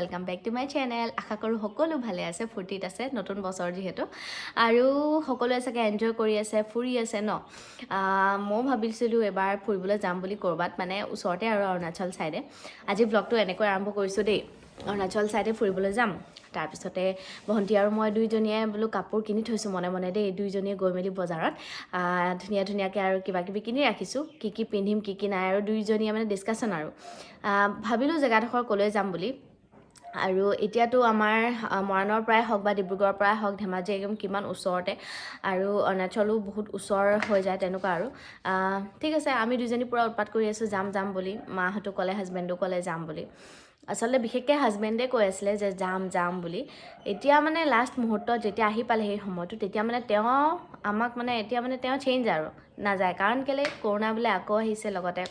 Welcome back to my channel. আশা কৰোঁ সকলো ভালে আছে, ফূৰ্তিত আছে, নতুন বছৰ যিহেতু আৰু সকলোৱে চাগে এনজয় কৰি আছে, ফুৰি আছে ন। মই ভাবিছিলোঁ এবাৰ ফুৰিবলৈ যাম বুলি ক'ৰবাত, মানে ওচৰতে আৰু অৰুণাচল ছাইডে। আজি ব্লগটো এনেকৈ আৰম্ভ কৰিছোঁ দেই। অৰুণাচল ছাইডে ফুৰিবলৈ যাম। তাৰপিছতে ভণ্টি আৰু মই দুইজনীয়ে বোলো কাপোৰ কিনি থৈছোঁ মনে মনে দেই। দুইজনীয়ে গৈ মেলি বজাৰত ধুনীয়াকৈ আৰু কিবা কিবি কিনি ৰাখিছোঁ, কি পিন্ধিম কি নাই, আৰু দুইজনীয়ে মানে ডিছকাশ্যন আৰু ভাবিলোঁ জেগাডোখৰ ক'লৈ যাম বুলি। আৰু এতিয়াতো আমাৰ মৰাণৰ পৰাই হওক বা ডিব্ৰুগড়ৰ পৰাই হওক, ধেমাজি একদম কিমান ওচৰতে, আৰু অৰুণাচলো বহুত ওচৰ হৈ যায় তেনেকুৱা আৰু। ঠিক আছে, আমি দুইজনী পূৰা উৎপাত কৰি আছোঁ যাম বুলি। মাহঁতো ক'লে, হাজবেণ্ডো ক'লে যাম বুলি। আচলতে বিশেষকৈ হাজবেণ্ডে কৈ আছিলে যে যাম বুলি। এতিয়া মানে লাষ্ট মুহূৰ্তত যেতিয়া আহি পালে সেই সময়টো, তেতিয়া মানে তেওঁ আমাক মানে এতিয়া মানে তেওঁ চেঞ্জ আৰু নাযায়। কাৰণ কেলৈ, কৰোণা বোলে আকৌ আহিছে লগতে।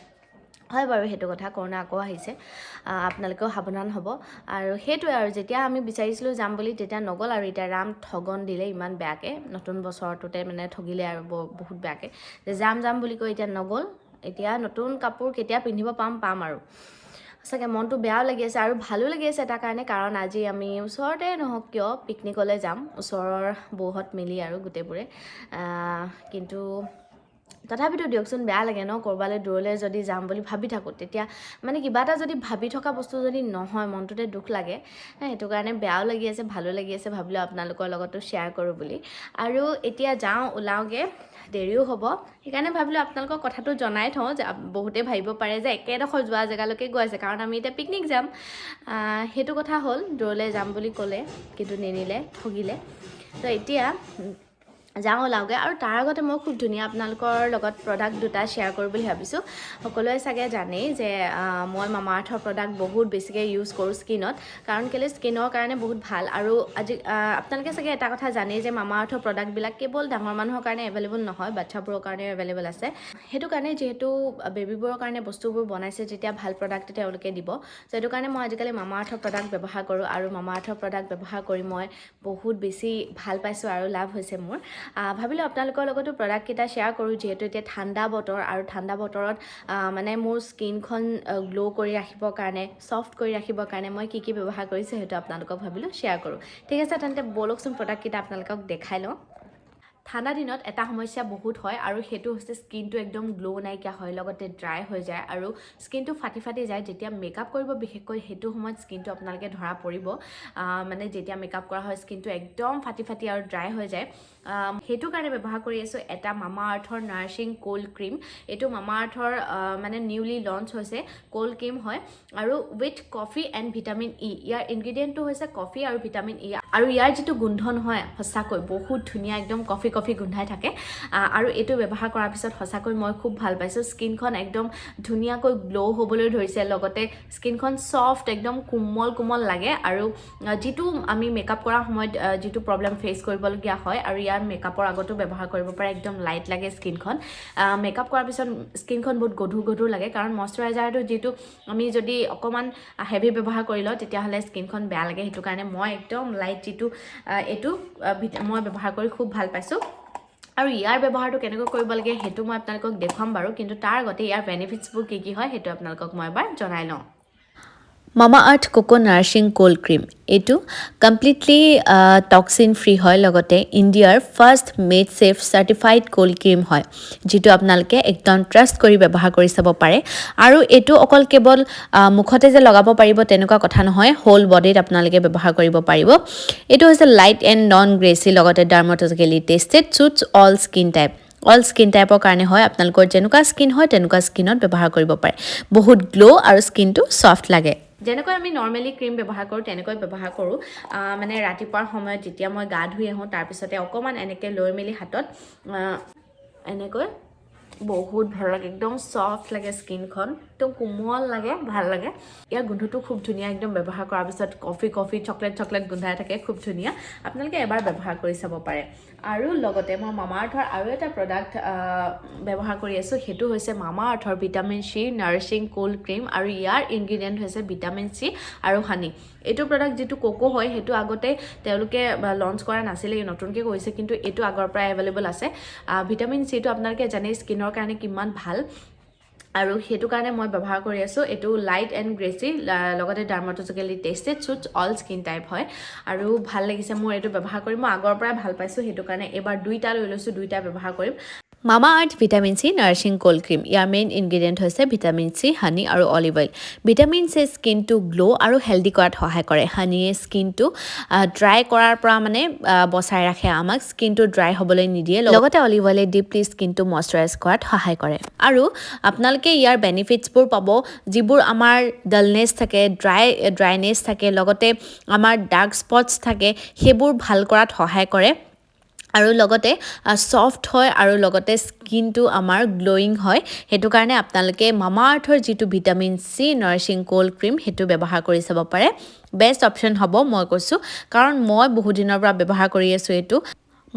হয় বাৰু, সেইটো কথা, কৰোণা আকৌ আহিছে, আপোনালোকেও সাৱধান হ'ব। আৰু সেইটোৱে আৰু, যেতিয়া আমি বিচাৰিছিলোঁ যাম বুলি তেতিয়া নগ'ল, আৰু এতিয়া ৰাম ঠগন দিলে ইমান বেয়াকৈ। নতুন বছৰটোতে মানে ঠগিলে আৰু বহুত বেয়াকৈ, যে যাম বুলি কৈ এতিয়া নগ'ল। এতিয়া নতুন কাপোৰ কেতিয়া পিন্ধিব পাম আৰু। সঁচাকৈ মনটো বেয়াও লাগি আছে আৰু ভালো লাগি আছে এটা কাৰণে, কাৰণ আজি আমি ওচৰতে নহওক কিয় পিকনিকলৈ যাম, ওচৰৰ বৌহঁত মিলি আৰু গোটেইবোৰে। কিন্তু তথাপিতো দিয়কচোন, বেয়া লাগে ন, ক'ৰবালৈ দূৰলৈ যদি যাম বুলি ভাবি থাকোঁ, তেতিয়া মানে কিবা এটা যদি ভাবি থকা বস্তু যদি নহয়, মনটোতে দুখ লাগে। সেইটো কাৰণে বেয়াও লাগি আছে, ভালো লাগি আছে, ভাবিলোঁ আপোনালোকৰ লগতো শ্বেয়াৰ কৰোঁ বুলি। আৰু এতিয়া ওলাওঁগৈ, দেৰিও হ'ব, সেইকাৰণে ভাবিলোঁ আপোনালোকৰ কথাটো জনাই থওঁ, যে বহুতে ভাবিব পাৰে যে একেডোখৰ যোৱা জেগালৈকে গৈ আছে, কাৰণ আমি এতিয়া পিকনিক যাম। সেইটো কথা হ'ল, দূৰলৈ যাম বুলি ক'লে কিন্তু নিনিলে, ঠগিলে। তো এতিয়া ওলাওঁগৈ। আৰু তাৰ আগতে মই খুব ধুনীয়া আপোনালোকৰ লগত প্ৰডাক্ট দুটা শ্বেয়াৰ কৰোঁ বুলি ভাবিছোঁ। সকলোৱে চাগে জানেই যে মই মামা আৰ্থৰ প্ৰডাক্ট বহুত বেছিকৈ ইউজ কৰোঁ স্কিনত, কাৰণ কেলৈ, স্কিনৰ কাৰণে বহুত ভাল। আৰু আজি আপোনালোকে চাগে এটা কথা জানেই যে মামা আৰ্থৰ প্ৰডাক্টবিলাক কেৱল ডাঙৰ মানুহৰ কাৰণে এভেইলেবল নহয়, বাচ্ছাবোৰৰ কাৰণে এভেইলেবল আছে। সেইটো কাৰণে, যিহেতু বেবীবোৰৰ কাৰণে বস্তুবোৰ বনাইছে, যেতিয়া ভাল প্ৰডাক্ট তেওঁলোকে দিব। চ' সেইটো কাৰণে মই আজিকালি মামা আৰ্থৰ প্ৰডাক্ট ব্যৱহাৰ কৰোঁ, আৰু মামা আৰ্থৰ প্ৰডাক্ট ব্যৱহাৰ কৰি মই বহুত বেছি ভাল পাইছোঁ আৰু লাভ হৈছে মোৰ। ভাবিলোঁ আপোনালোকৰ লগতো প্ৰডাক্টকেইটা শ্বেয়াৰ কৰোঁ, যিহেতু এতিয়া ঠাণ্ডা বতৰ, আৰু ঠাণ্ডা বতৰত মানে মোৰ স্কিনখন গ্ল' কৰি ৰাখিবৰ কাৰণে, ছফ্ট কৰি ৰাখিবৰ কাৰণে মই কি ব্যৱহাৰ কৰিছোঁ সেইটো আপোনালোকক ভাবিলোঁ শ্বেয়াৰ কৰোঁ। ঠিক আছে, তেন্তে ব'লকচোন প্ৰডাক্টকেইটা আপোনালোকক দেখাই লওঁ। ঠাণ্ডা দিনত এটা সমস্যা বহুত হয়, আৰু সেইটো হৈছে স্কিনটো একদম গ্ল' নাইকিয়া হয়, লগতে ড্ৰাই হৈ যায়, আৰু স্কিনটো ফাটি যায়। যেতিয়া মেকআপ কৰিব, বিশেষকৈ সেইটো সময়ত স্কিনটো আপোনালোকে ধৰা পৰিব, মানে যেতিয়া মেকআপ কৰা হয় স্কিনটো একদম ফাটি আৰু ড্ৰাই হৈ যায়। সেইটো কাৰণে ব্যৱহাৰ কৰি আছোঁ এটা মামা আৰ্থৰ নাৰিছিং কোল্ড ক্ৰীম। এইটো মামা আৰ্থৰ মানে নিউলি লঞ্চ হৈছে কোল্ড ক্ৰীম হয়, আৰু with coffee and vitamin E. ইয়াৰ ইনগ্ৰিডিয়েণ্টটো হৈছে কফি আৰু ভিটামিন ই, আৰু ইয়াৰ যিটো গোন্ধ নহয়, সঁচাকৈ বহুত ধুনীয়া, একদম কফি গোন্ধাই থাকে। আৰু এইটো ব্যৱহাৰ কৰাৰ পিছত সঁচাকৈ মই খুব ভাল পাইছোঁ। স্কিনখন একদম ধুনীয়াকৈ গ্ল' হ'বলৈ ধৰিছে, লগতে স্কিনখন ছফ্ট, একদম কোমল লাগে। আৰু যিটো আমি মেকআপ কৰাৰ সময়ত যিটো প্ৰব্লেম ফেচ কৰিবলগীয়া হয়, আৰু ইয়াৰ মেকআপৰ আগতো ব্যৱহাৰ কৰিব পাৰে, একদম লাইট লাগে স্কিনখন। মেকআপ কৰাৰ পিছত স্কিনখন বহুত গধুৰ লাগে, কাৰণ মইশ্চাৰাইজাৰটো যিটো আমি যদি অকণমান হেভি ব্যৱহাৰ কৰি লওঁ, তেতিয়াহ'লে স্কিনখন বেয়া লাগে। সেইটো কাৰণে মই একদম লাইট যিটো এইটো মই ব্যৱহাৰ কৰি খুব ভাল পাইছোঁ। আৰু ইয়াৰ ব্যৱহাৰটো কেনেকৈ কৰিব লাগে সেইটো মই আপোনালোকক দেখুৱাম বাৰু, কিন্তু তাৰ আগতে ইয়াৰ বেনিফিটছবোৰ কি হয় সেইটো আপোনালোকক মই এবাৰ জনাই লওঁ। Mamaearth cocoa nourishing cold cream, এইটো কমপ্লিটলি টক্সিন ফ্ৰী হয়, লগতে ইণ্ডিয়াৰ first made safe certified cold cream হয়, যিটো আপোনালোকে একদম ট্ৰাষ্ট কৰি ব্যৱহাৰ কৰি চাব পাৰে। আৰু এইটো অকল কেৱল মুখতে যে লগাব পাৰিব তেনেকুৱা কথা নহয়, হোল বডিত আপোনালোকে ব্যৱহাৰ কৰিব পাৰিব। এইটো হৈছে লাইট এণ্ড নন গ্ৰেচি, লগতে ডাৰ্মাটলজিকেলি টেষ্টেড, চুটছ অল স্কিন টাইপৰ কাৰণে হয়। আপোনালোকৰ যেনেকুৱা স্কিন হয় তেনেকুৱা স্কিনত ব্যৱহাৰ কৰিব পাৰে। বহুত গ্ল' আৰু স্কিনটো ছফ্ট লাগে। যেনেকৈ আমি নৰ্মেলি ক্ৰীম ব্যৱহাৰ কৰোঁ তেনেকৈ ব্যৱহাৰ কৰোঁ। মানে ৰাতিপুৱাৰ সময়ত যেতিয়া মই গা ধুই আহোঁ, তাৰপিছতে অকণমান এনেকৈ লৈ মেলি হাতত এনেকৈ বহুত ভাল লাগে, একদম ছফ্ট লাগে স্কিনখন, একদম কোমল লাগে, ভাল লাগে। ইয়াৰ গোন্ধটো খুব ধুনীয়া, একদম ব্যৱহাৰ কৰাৰ পিছত কফি চকলেট গোন্ধাই থাকে, খুব ধুনীয়া। আপোনালোকে এবাৰ ব্যৱহাৰ কৰি চাব পাৰে। আৰু লগতে মই মামা আৰ্থৰ আৰু এটা প্ৰডাক্ট ব্যৱহাৰ কৰি আছোঁ, সেইটো হৈছে মামা আৰ্থৰ ভিটামিন চি নাৰিছিং কোল্ড ক্ৰীম, আৰু ইয়াৰ ইনগ্ৰিডিয়েণ্ট হৈছে ভিটামিন চি আৰু হানি। এইটো প্ৰডাক্ট যিটো কোকো হয়, সেইটো আগতে তেওঁলোকে লঞ্চ কৰা নাছিলে, নতুনকৈ কৰিছে, কিন্তু এইটো আগৰ পৰাই এভেইলেবল আছে। ভিটামিন চিটো আপোনালোকে জানেই স্কিনৰ কাৰণে কিমান ভাল। আৰু সেইটো কাৰণে মই ব্যৱহাৰ কৰি আছোঁ এইটো লাইট এণ্ড গ্ৰেচি লগতে ডাৰ্মাটলজিকেলি টেষ্টেড চুটছ অল স্কিন টাইপ হয় আৰু ভাল লাগিছে মোৰ এইটো ব্যৱহাৰ কৰি মই আগৰ পৰাই ভাল পাইছোঁ সেইটো কাৰণে এবাৰ দুইটা লৈ লৈছোঁ দুইটা ব্যৱহাৰ কৰিম মামা আৰ্থ ভিটামিন চি নাৰিছিং কোল্ড ক্ৰীম ইয়াৰ মেইন ইনগ্ৰিডিয়েণ্ট হৈছে ভিটামিন চি হানি আৰু olive oil vitamin C স্কিনটো glow' আৰু হেল্ডি কৰাত সহায় কৰে হানিয়ে স্কিনটো ড্ৰাই কৰাৰ পৰা মানে বচাই ৰাখে আমাক স্কিনটো ড্ৰাই হ'বলৈ নিদিয়ে লগতে অলিভ অইলে ডিপলি স্কিনটো মইশ্চাৰাইজ কৰাত সহায় কৰে আৰু আপোনালোকে ইয়াৰ বেনিফিটছবোৰ পাব যিবোৰ আমাৰ ডালনেছ থাকে ড্ৰাইনেছ থাকে লগতে আমাৰ ডাৰ্ক স্পটছ থাকে সেইবোৰ ভাল কৰাত সহায় কৰে আৰু লগতে সফ্ট হয় আৰু লগতে স্কিনটো আমাৰ গ্লোয়িং হয় সেইটো কাৰণে আপোনালোকে মামা আৰ্থৰ যিটো ভিটামিন চি নাৰিছিং কোল্ড ক্ৰীম সেইটো ব্যৱহাৰ কৰি চাব পাৰে বেষ্ট অপশ্যন হ'ব মই কৈছোঁ কাৰণ মই বহুত দিনৰ পৰা ব্যৱহাৰ কৰি আছোঁ এইটো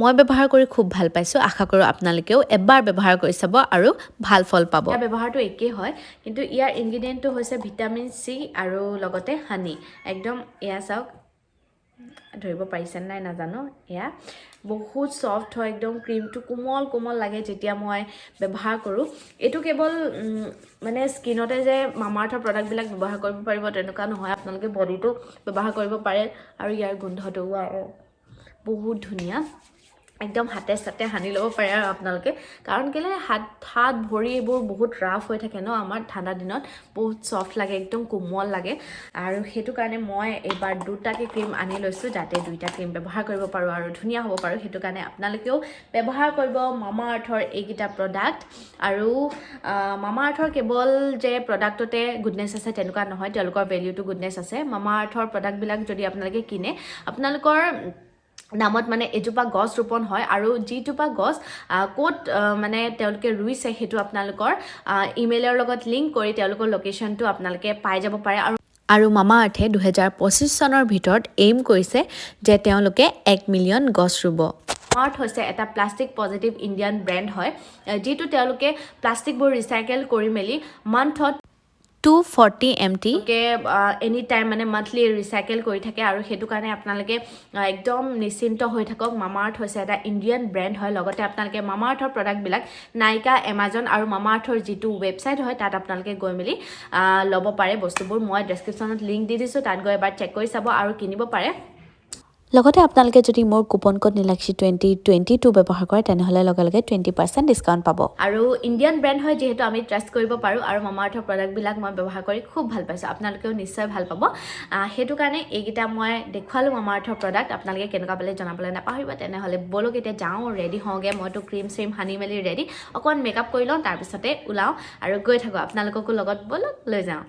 মই ব্যৱহাৰ কৰি খুব ভাল পাইছোঁ আশা কৰোঁ আপোনালোকেও এবাৰ ব্যৱহাৰ কৰি চাব আৰু ভাল ফল পাব ইয়াৰ ব্যৱহাৰটো একেই হয় কিন্তু ইয়াৰ ইনগ্ৰিডিয়েণ্টটো হৈছে ভিটামিন চি আৰু লগতে হানি একদম এয়া চাওক ধৰিব পাৰিছে নাই নাজানো এয়া বহুত সফ্ট হয় একদম ক্ৰীমটো কোমল কোমল লাগে যেতিয়া মই ব্যৱহাৰ কৰোঁ এইটো কেৱল মানে স্কিনতে যে মামা আৰ্থৰ প্ৰডাক্টবিলাক ব্যৱহাৰ কৰিব পাৰিব তেনেকুৱা নহয় আপোনালোকে বডিটো ব্যৱহাৰ কৰিব পাৰে আৰু ইয়াৰ গোন্ধটো বহুত ধুনীয়া একদম হাতে চাতে সানি ল'ব পাৰে আৰু আপোনালোকে কাৰণ কেলে হাত ভৰি এইবোৰ বহুত ৰাফ হৈ থাকে ন আমাৰ ঠাণ্ডা দিনত বহুত সফ্ট লাগে একদম কোমল লাগে আৰু সেইটো কাৰণে মই এইবাৰ দুটাকে ক্ৰীম আনি লৈছোঁ যাতে দুইটা ক্ৰীম ব্যৱহাৰ কৰিব পাৰোঁ আৰু ধুনীয়া হ'ব পাৰোঁ সেইটো কাৰণে আপোনালোকেও ব্যৱহাৰ কৰিব মামা আৰ্থৰ এইকেইটা প্ৰডাক্ট আৰু মামা আৰ্থৰ কেৱল যে প্ৰডাক্টতে গুডনেছ আছে তেনেকুৱা নহয় তেওঁলোকৰ ভেলিউটো গুডনেছ আছে মামা আৰ্থৰ প্ৰডাক্টবিলাক যদি আপোনালোকে কিনে আপোনালোকৰ নামত মানে এজোপা গছ ৰোপণ হয় আৰু যিজোপা গছ ক'ত মানে তেওঁলোকে ৰুইছে সেইটো আপোনালোকৰ ইমেইলৰ লগত লিংক কৰি তেওঁলোকৰ লোকেশ্যনটো আপোনালোকে পাই যাব পাৰে আৰু মামা আৰ্থে 2025 চনৰ ভিতৰত এইম কৰিছে যে তেওঁলোকে 1 মিলিয়ন গছ ৰুব আৰ্থ হৈছে এটা প্লাষ্টিক পজিটিভ ইণ্ডিয়ান ব্ৰেণ্ড হয় যিটো তেওঁলোকে প্লাষ্টিকবোৰ ৰিচাইকেল কৰি মেলি মান্থত 240 MT এনি টাইম মানে মান্থলি ৰিচাইকেল কৰি থাকে আৰু সেইটো কাৰণে আপোনালোকে একদম নিশ্চিন্ত হৈ থাকক মামা আৰ্থ হৈছে এটা ইণ্ডিয়ান ব্ৰেণ্ড হয় লগতে আপোনালোকে মামা আৰ্থৰ প্ৰডাক্টবিলাক নাইকা এমাজন আৰু মামা আৰ্থৰ যিটো ৱেবছাইট হয় তাত আপোনালোকে গৈ মেলি ল'ব পাৰে বস্তুবোৰ মই ডেছক্ৰিপশ্যনত লিংক দি দিছোঁ তাত গৈ এবাৰ চেক কৰি চাব আৰু কিনিব পাৰে লগতে আপোনালোকে যদি মোৰ কুপন কোড নীলাক্ষী 2022 ব্যৱহাৰ কৰে তেনেহ'লে লগে লগে 20% ডিছকাউণ্ট পাব আৰু ইণ্ডিয়ান ব্ৰেণ্ড হয় যিহেতু আমি ট্ৰাষ্ট কৰিব পাৰোঁ আৰু মামা আৰ্থৰ প্ৰডাক্টবিলাক মই ব্যৱহাৰ কৰি খুব ভাল পাইছোঁ আপোনালোকেও নিশ্চয় ভাল পাব সেইটো কাৰণে এইকেইটা মই দেখুৱালোঁ মামা আৰ্থৰ প্ৰডাক্ট আপোনালোকে কেনেকুৱা পালে জনাবলৈ নাপাহৰিব তেনেহ'লে ব'লক এতিয়া যাওঁ ৰেডি হওঁগৈ মইতো ক্ৰীম চ্ৰীম সানি মেলি ৰেডি অকণমান মেকআপ কৰি লওঁ তাৰপিছতে ওলাওঁ আৰু গৈ থাকোঁ আপোনালোককো লগত ব'লক লৈ যাওঁ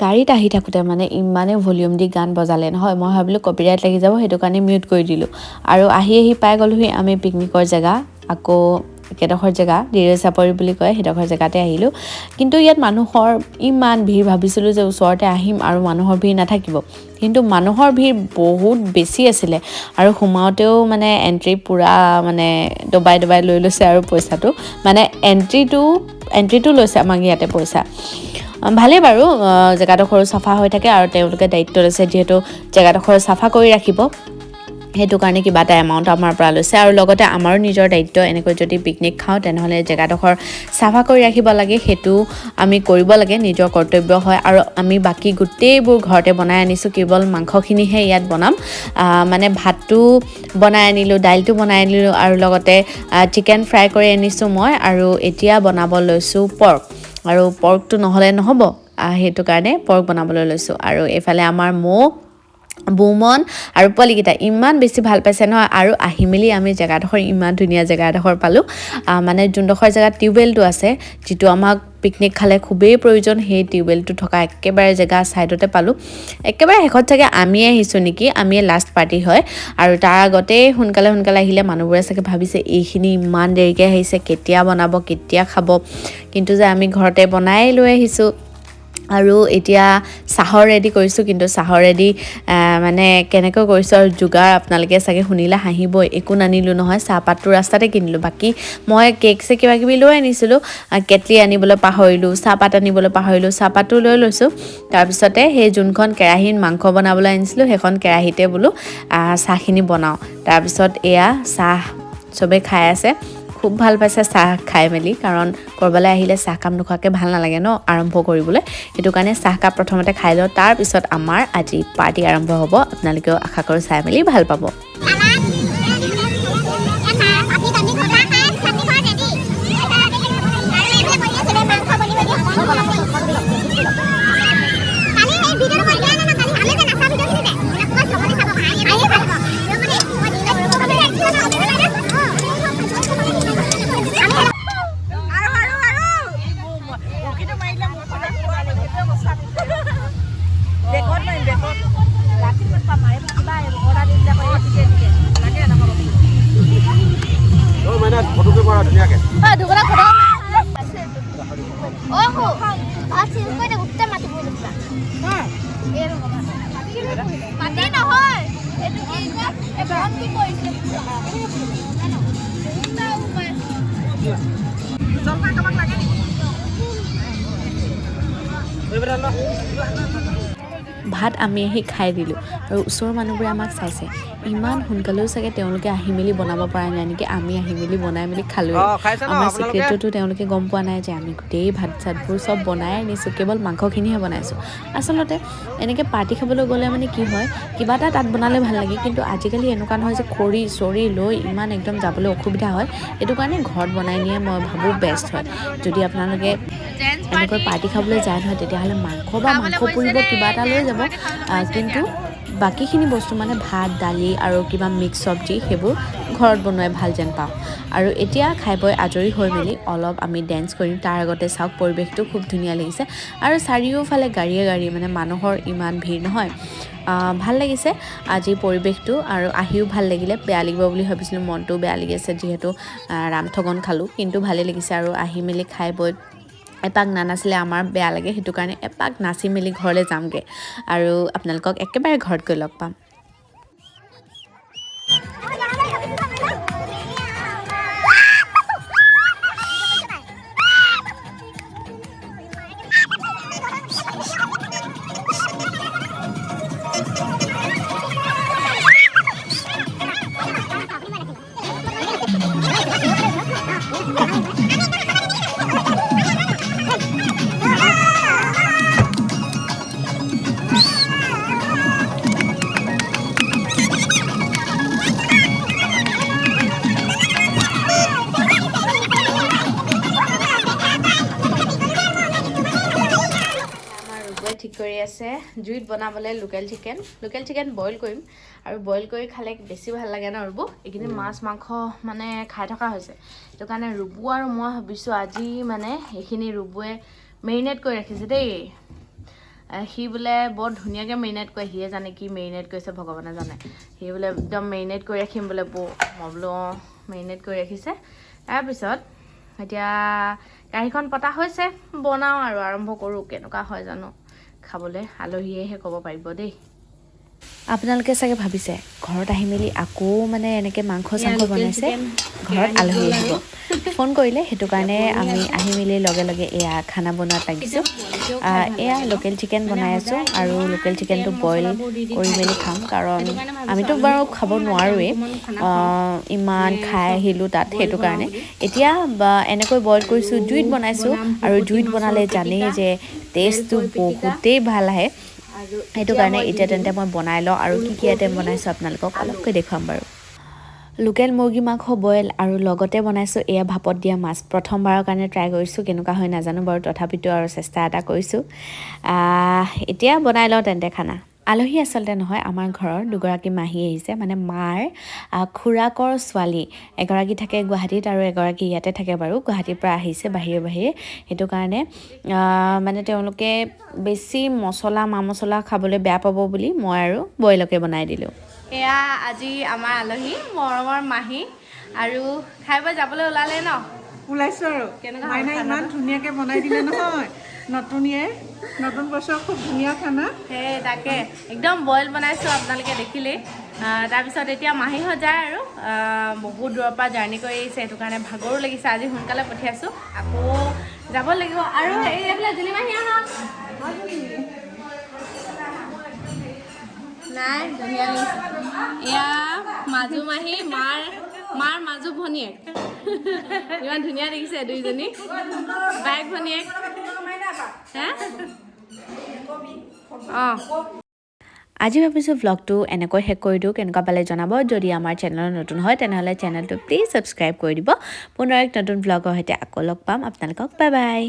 গাড়ীত আহি থাকোঁতে মানে ইমানে ভলিউম দি গান বজালে নহয় মই ভাবিলোঁ কপিৰাইট লাগি যাব সেইটো কাৰণে মিউট কৰি দিলোঁ আৰু আহি পাই গ'লোহি আমি পিকনিকৰ জেগা আকৌ একেডোখৰ জেগা ডিৰে চাপৰি বুলি কয় সেইডোখৰ জেগাতে আহিলোঁ কিন্তু ইয়াত মানুহৰ ইমান ভিৰ ভাবিছিলোঁ যে ওচৰতে আহিম আৰু মানুহৰ ভিৰ নাথাকিব কিন্তু মানুহৰ ভিৰ বহুত বেছি আছিলে আৰু সোমাওঁতেও মানে এণ্ট্ৰি পূৰা মানে দবাই লৈ লৈছে আৰু পইচাটো মানে এণ্ট্ৰিটো লৈছে আমাক ইয়াতে পইচা ভালেই বাৰু জেগাডোখৰো চাফা হৈ থাকে আৰু তেওঁলোকে দায়িত্ব লৈছে যিহেতু জেগাডোখৰ চাফা কৰি ৰাখিব সেইটো কাৰণে কিবা এটা এমাউণ্ট আমাৰ পৰা লৈছে আৰু লগতে আমাৰো নিজৰ দায়িত্ব এনেকৈ যদি পিকনিক খাওঁ তেনেহ'লে জেগাডোখৰ চাফা কৰি ৰাখিব লাগে সেইটো আমি কৰিব লাগে নিজৰ কৰ্তব্য হয় আৰু আমি বাকী গোটেইবোৰ ঘৰতে বনাই আনিছোঁ কেৱল মাংসখিনিহে ইয়াত বনাম মানে ভাতটো বনাই আনিলোঁ দাইলটো বনাই আনিলোঁ আৰু লগতে চিকেন ফ্ৰাই কৰি আনিছোঁ মই আৰু এতিয়া বনাব লৈছোঁ পৰ্ক আৰু পৰ্কটো নহ'লে নহ'ব সেইটো কাৰণে পৰ্ক বনাবলৈ লৈছোঁ আৰু এইফালে আমাৰ বুমন আৰু পোৱালিকেইটা ইমান বেছি ভাল পাইছে নহয় আৰু আহি মেলি আমি জেগাডোখৰ ইমান ধুনীয়া জেগাডোখৰ পালোঁ মানে যোনডোখৰ জেগাত টিউবৱেলটো আছে যিটো আমাক পিকনিক খালে খুবেই প্ৰয়োজন সেই টিউবৱেলটো থকা একেবাৰে জেগা ছাইডতে পালোঁ একেবাৰে শেষত চাগে আমিয়ে আহিছোঁ নেকি আমিয়ে লাষ্ট পাৰ্টি হয় আৰু তাৰ আগতেই সোনকালে আহিলে মানুহবোৰে চাগে ভাবিছে এইখিনি ইমান দেৰিকৈ আহিছে কেতিয়া বনাব কেতিয়া খাব কিন্তু যে আমি ঘৰতে বনাই লৈ আহিছোঁ আৰু এতিয়া চাহৰ ৰেডি কৰিছোঁ কিন্তু চাহৰ ৰেডি মানে কেনেকৈ কৰিছোঁ আৰু যোগাৰ আপোনালোকে চাগে শুনিলে হাঁহিবই একো নানিলোঁ নহয় চাহপাতটো ৰাস্তাতে কিনিলোঁ বাকী মই কেক চেক কিবা কিবি লৈ আনিছিলোঁ কেটলি আনিবলৈ পাহৰিলোঁ চাহপাত আনিবলৈ পাহৰিলোঁ চাহপাতটো লৈ লৈছোঁ তাৰপিছতে সেই যোনখন কেৰাহীত মাংস বনাবলৈ আনিছিলোঁ সেইখন কেৰাহীতে বোলো চাহখিনি বনাওঁ তাৰপিছত এয়া চাহ চবেই খাই আছে খুব ভাল পাইছে চাহ খাই মেলি কাৰণ ক'ৰবালৈ আহিলে চাহকাপ নোখোৱাকৈ ভাল নালাগে ন আৰম্ভ কৰিবলৈ সেইটো কাৰণে চাহকাপ প্ৰথমতে খাই লওঁ তাৰপিছত আমাৰ আজি পাৰ্টি আৰম্ভ হ'ব আপোনালোকেও আশা কৰোঁ চাই মেলি ভাল পাব ভাত আমি আহি খাই দিলোঁ আৰু ওচৰৰ মানুহবোৰে আমাক চাইছে ইমান সোনকালেও চাগে তেওঁলোকে আহি মেলি বনাব পৰা নাই নেকি আমি আহি মেলি বনাই মেলি খালোঁ আমাৰ চিক্ৰেটতো তেওঁলোকে গম পোৱা নাই যে আমি গোটেই ভাত চাতবোৰ চব বনাই আনিছোঁ কেৱল মাংসখিনিহে বনাইছোঁ আচলতে এনেকৈ পাৰ্টি খাবলৈ গ'লে মানে কি হয় কিবা এটা তাত বনালে ভাল লাগে কিন্তু আজিকালি এনেকুৱা নহয় যে খৰি চৰি লৈ ইমান একদম যাবলৈ অসুবিধা হয় এইটো কাৰণে ঘৰত বনাই নিয়ে মই ভাবোঁ বেষ্ট হয় যদি আপোনালোকে এনেকৈ পাৰ্টি খাবলৈ যায় নহয় তেতিয়াহ'লে মাংস বা মাংস পুৰিব কিবা এটা লৈ যাব কিন্তু বাকীখিনি বস্তু মানে ভাত দালি আৰু কিবা মিক্স চব্জি সেইবোৰ ঘৰত বনোৱাই ভাল যেন পাওঁ আৰু এতিয়া খাই বৈ আজৰি হৈ মেলি অলপ আমি ডেন্স কৰিম তাৰ আগতে চাওক পৰিৱেশটো খুব ধুনীয়া লাগিছে আৰু চাৰিওফালে গাড়ীয়ে মানে মানুহৰ ইমান ভিৰ নহয় ভাল লাগিছে আজি পৰিৱেশটো আৰু আহিও ভাল লাগিলে বেয়া লাগিব বুলি ভাবিছিলোঁ মনটো বেয়া লাগি আছে যিহেতু ৰামঠগন খালোঁ কিন্তু ভালেই লাগিছে আৰু আহি মেলি খাই বৈ এপাক নানাচিলে আমাৰ বেয়া লাগে সেইটো কাৰণে এপাক নাচি মেলি ঘৰলৈ যামগৈ আৰু আপোনালোকক একেবাৰে ঘৰত গৈ লগ পাম ঠিক কৰি আছে জুইত বনাবলৈ লোকেল চিকেন বইল কৰিম আৰু বইল কৰি খালে বেছি ভাল লাগে ন ৰুবু এইখিনি মাছ মাংস মানে খাই থকা হৈছে সেইটো কাৰণে ৰুবু আৰু মই ভাবিছোঁ আজি মানে এইখিনি ৰুবুৱে মেৰিনেট কৰি ৰাখিছে দেই সি বোলে বৰ ধুনীয়াকৈ মেৰিনেট কৰে সিয়ে জানে কি মেৰিনেট কৰিছে ভগৱানে জানে সি বোলে একদম মেৰিনেট কৰি ৰাখিম বোলে মই বোলো মেৰিনেট কৰি ৰাখিছে তাৰপিছত এতিয়া কাঢ়িখন পতা হৈছে বনাওঁ আৰু আৰম্ভ কৰোঁ কেনেকুৱা হয় জানো খাবলৈ আলহীয়েহে ক'ব পাৰিব দেই আপোনালোকে চাগে ভাবিছে ঘৰত আহি মেলি আকৌ মানে এনেকৈ মাংস চাংস বনাইছে ঘৰত আলহী আহিব ফোন কৰিলে সেইটো কাৰণে আমি আহি মেলি লগে লগে এয়া খানা বনোৱাত লাগিছোঁ এয়া লোকেল চিকেন বনাই আছোঁ আৰু লোকেল চিকেনটো বইল কৰি মেলি খাম কাৰণ আমিতো বাৰু খাব নোৱাৰোৱেই ইমান খাই আহিলোঁ তাত সেইটো কাৰণে এতিয়া এনেকৈ বইল কৰিছোঁ জুইত বনাইছোঁ আৰু জুইত বনালে জানেই যে টেষ্টটো বহুতেই ভাল আহে সেইটো কাৰণে এতিয়া তেন্তে মই বনাই লওঁ আৰু কি আইটেম বনাইছোঁ আপোনালোকক অলপকৈ দেখুৱাম বাৰু লোকেল মুৰ্গী মাংস বইল আৰু লগতে বনাইছোঁ এয়া ভাপত দিয়া মাছ প্ৰথমবাৰৰ কাৰণে ট্ৰাই কৰিছোঁ কেনেকুৱা হয় নাজানো বাৰু তথাপিতো আৰু চেষ্টা এটা কৰিছোঁ এতিয়া বনাই লওঁ তেন্তে খানা আলহী আচলতে নহয় আমাৰ ঘৰৰ দুগৰাকী মাহী আহিছে মানে মাৰ খুৰাকৰ ছোৱালী এগৰাকী থাকে গুৱাহাটীত আৰু এগৰাকী ইয়াতে থাকে বাৰু গুৱাহাটীৰ পৰা আহিছে বাহিৰে সেইটো কাৰণে মানে তেওঁলোকে বেছি মছলা মা মছলা খাবলৈ বেয়া পাব বুলি মই আৰু বইলকে বনাই দিলোঁ এয়া আজি আমাৰ আলহী মৰমৰ মাহী আৰু খাই বৈ যাবলৈ ওলালে ন ওলাইছো আৰু কেনেকুৱা মাইনা ইমান ধুনীয়াকৈ বনাই দিলে নহয় নতুন বছৰ খুব ধুনীয়া খানা সেই তাকে একদম বইল বনাইছোঁ আপোনালোকে দেখিলেই তাৰপিছত এতিয়া মাহীহঁত যায় আৰু বহুত দূৰৰ পৰা জাৰ্ণি কৰি আহিছে সেইটো কাৰণে ভাগৰো লাগিছে আজি সোনকালে পঠিয়াইছোঁ আকৌ যাব লাগিব আৰু এইবিলাক জুলি মাহী আহক নাই ধুনীয়া লাগিছে এয়া মাজু মাহী মাৰ মাজু ভনীয়েক ইমান ধুনীয়া দেখিছে দুইজনী বাইক ভনীয়েক অঁ আজি ভাবিছোঁ ভ্লগটো এনেকৈ শেষ কৰি দিওঁ কেনেকুৱা পালে জনাব যদি আমাৰ চেনেলত নতুন হয় তেনেহ'লে চেনেলটো প্লিজ ছাবস্ক্ৰাইব কৰি দিব পুনৰ এক নতুন ভ্লগৰ সৈতে আকৌ লগ পাম আপোনালোকক বাই বাই